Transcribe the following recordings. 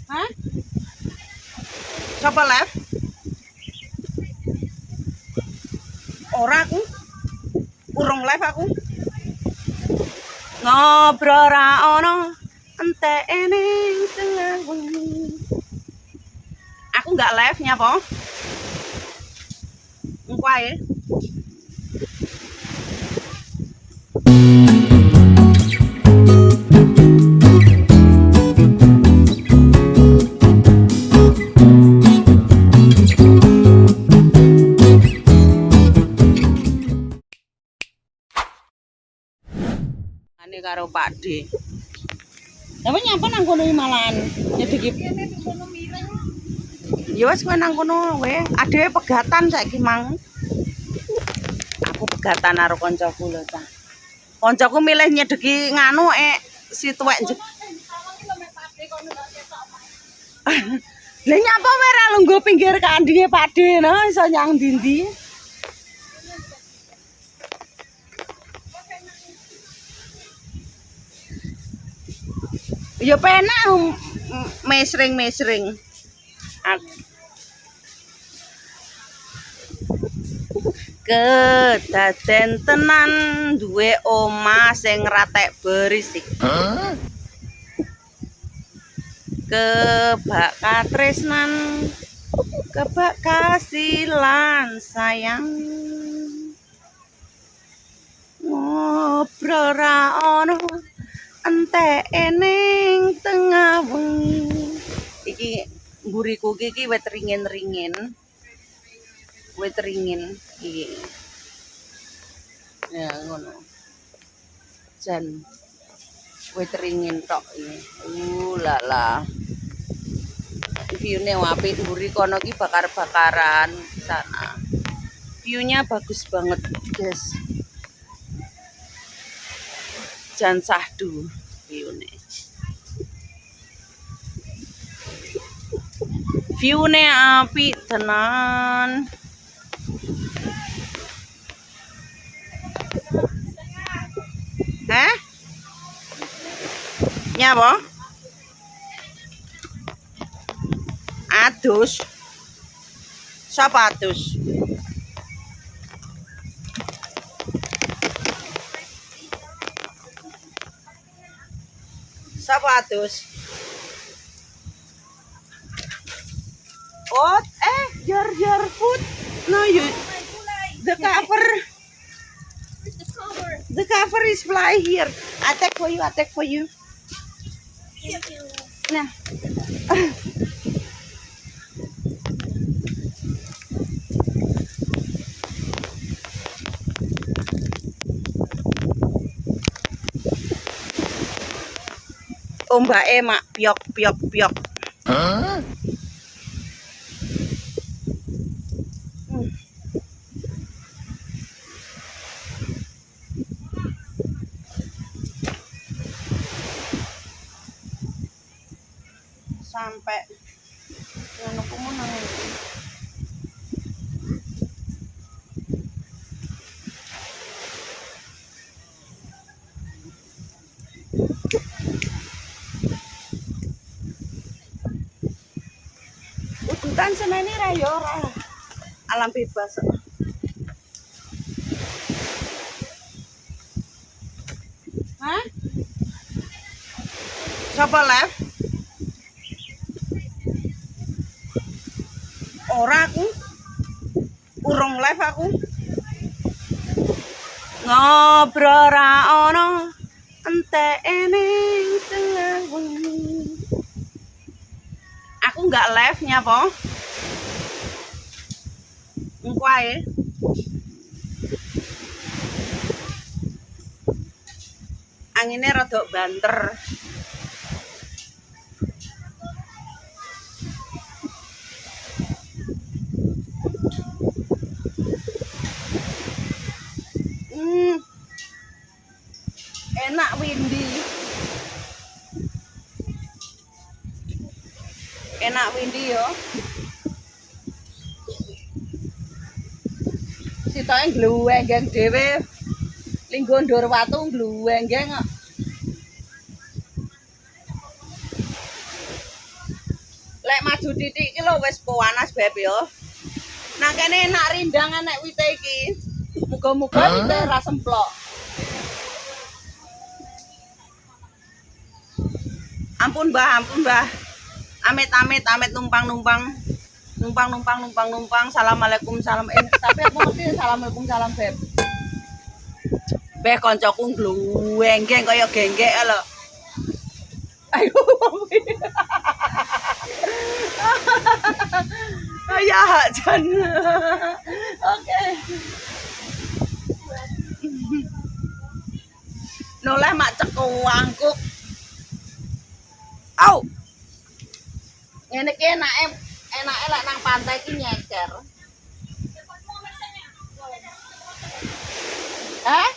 Hah? Coba live. Ora aku. Urung live aku. Ngobrol ra ono entene tengah wengi. Aku nggak live nya po. Engko ae. Ane karo Pak D. Tapi nyapa nang kono malahan nyedeki. Ya wis kowe nang kono wae. Adewe pegatan saiki mang. Aku pegatan karo koncoku lho ta. Koncoku milih nyedeki nganu si tuwek. Lah nyapa merah lungguh pinggir kandinge Pak D no iso nyang ndi-ndi. Ya penak mesring-mesring. Kedaden tenan duwe omah sing ratek berisik. Kebak katresnan, kebak kasilan sayang. Ngobrol ra ono enteke ning tengah wengi. Iki mburiku iki wit ringin-ringin. Wit ringin iki. Ya ngono. Jan wit ringin tok iki. Lala. View-ne apik mburi kono ki bakar-bakaran sana. View-nya bagus banget, guys. Jan sahdu view-ne. View-ne apik tenan. Hah? Nyapa? Adus. Sapa adus? Sapa adus? Oh, your food. No, you. The cover. The cover is fly here. I take for you. I take for you. Nah. Ombake mak piok piok piok. Huh? Sampai ngono kuwi nang udutan senene ra ya ora. Alam bebas. Hah? Coba live. Ora aku. Urung live aku. Ngobrol ra ono enteke ning tengah wengi. Aku nggak live nya po. Engko ae. Angine rada banter. Enak windy. Enak windy yo. Sitoke gluwenggeng dhewe. Linggo ndur watu gluwenggeng. Lek maju titik iki lho wis panas beb yo. Nah kene enak rindang enek wite iki. Muga-muga wite ra semplok. Ampun Mbah, ampun Mbah. Amit numpang. Numpang. Assalamualaikum salam. Tapi aku ngerti assalamualaikum salam beb. Beh koncoku ngluwenggeng kaya genggek lho. Ayo. Ya Jan. Oke. Noleh mak cekuangkuk. Au. Ngene iki enake lek nang pantai iki nyeker. Hah?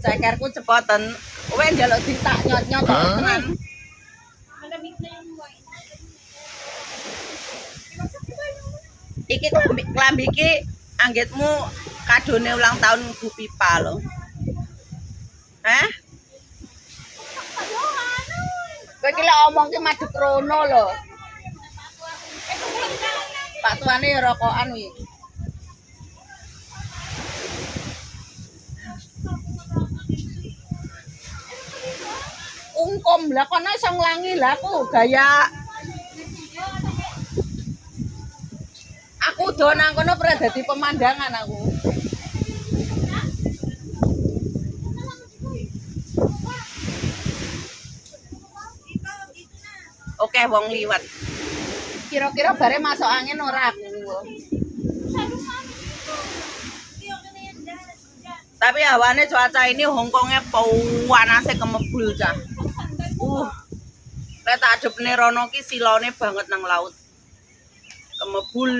Cekerku cepoten. Kowe njaluk ditak nyot-nyot tenan. Iki klambi iki anggitmu kadone ulang tahun Bu Pipa lho. Hah? Kowe iki lek omong ki madhep rono lho. Pak tuane rokokan wi. Ungkum lah kono iso nglangi lah aku gaya. Aku do nang kono pernah dadi pemandangan aku. Oke wong liwat. Kira-kira bare masuk angin ora aku. Tapi hawane cuaca ini Hongkongnya panasnya kemebul cah. Lek tak adepne rono ki silone banget nang laut. Kemebul.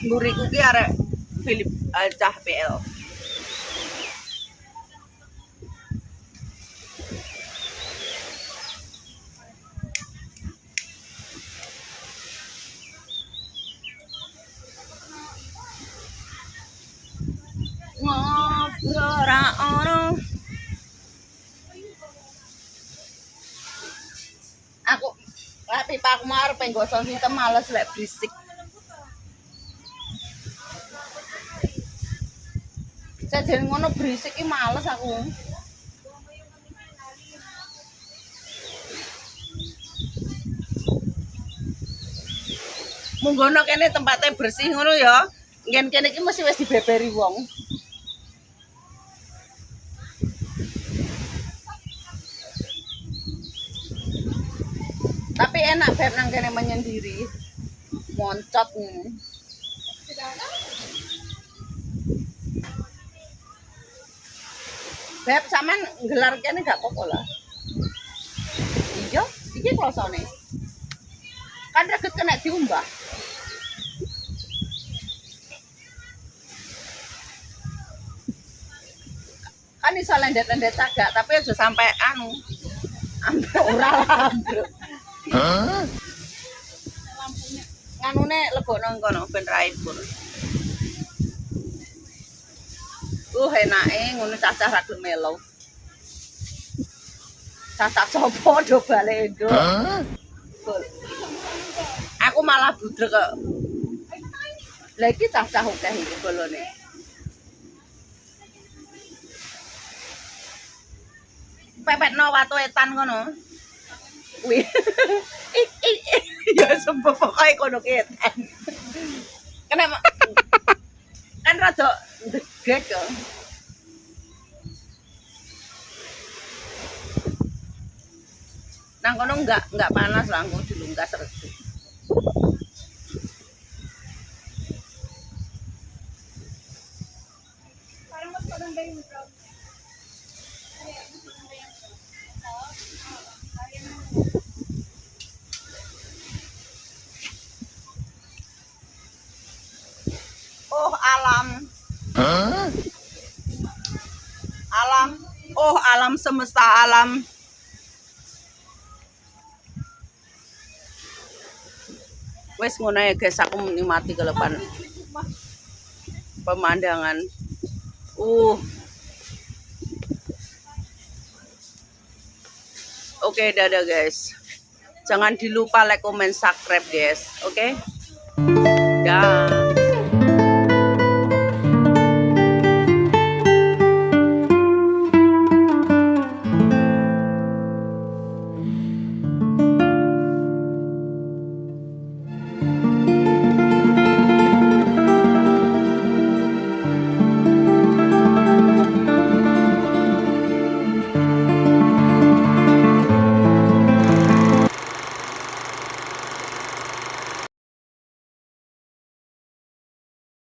Mburiku ki arek Philip cah PL. Ngobrol ono. Aku pipa aku mau arep nggoso sistem males lek berisik. Sajen ngono berisik ki males aku. Munggono kene tempatnya bersih ngono ya. Ngen kene iki mesti wis dibeberi wong. Tapi enak beb nang kene menyendiri. Moncot nih. Beb sampean gelar kene gak apa-apa lah. Iya, iki klosone. Kan reget kena diumbah. Kan iso lendet-lendet cagak, tapi aja sampai anu. Ambruk ora lah. Hah? Nganune lebokno kono ben ra ibur. Enake ngono cacah ra gelem melu. Cacah sapa do balik ndo. Aku malah budrek kok. Lah iki cacah akeh iki bolone. Pepetno watu etan ngono. Kuwi. Ya sembah pokoke kono etan. Kenapa? Kan rada degek kok. Nang kono enggak panas langsung dilungkas redup. Oh alam. Hah? Alam. Oh alam semesta alam. Wes ngono ya guys, aku menikmati kelepan pemandangan. Oke, dadah guys. Jangan dilupa like, comment, subscribe guys. Oke. Dah.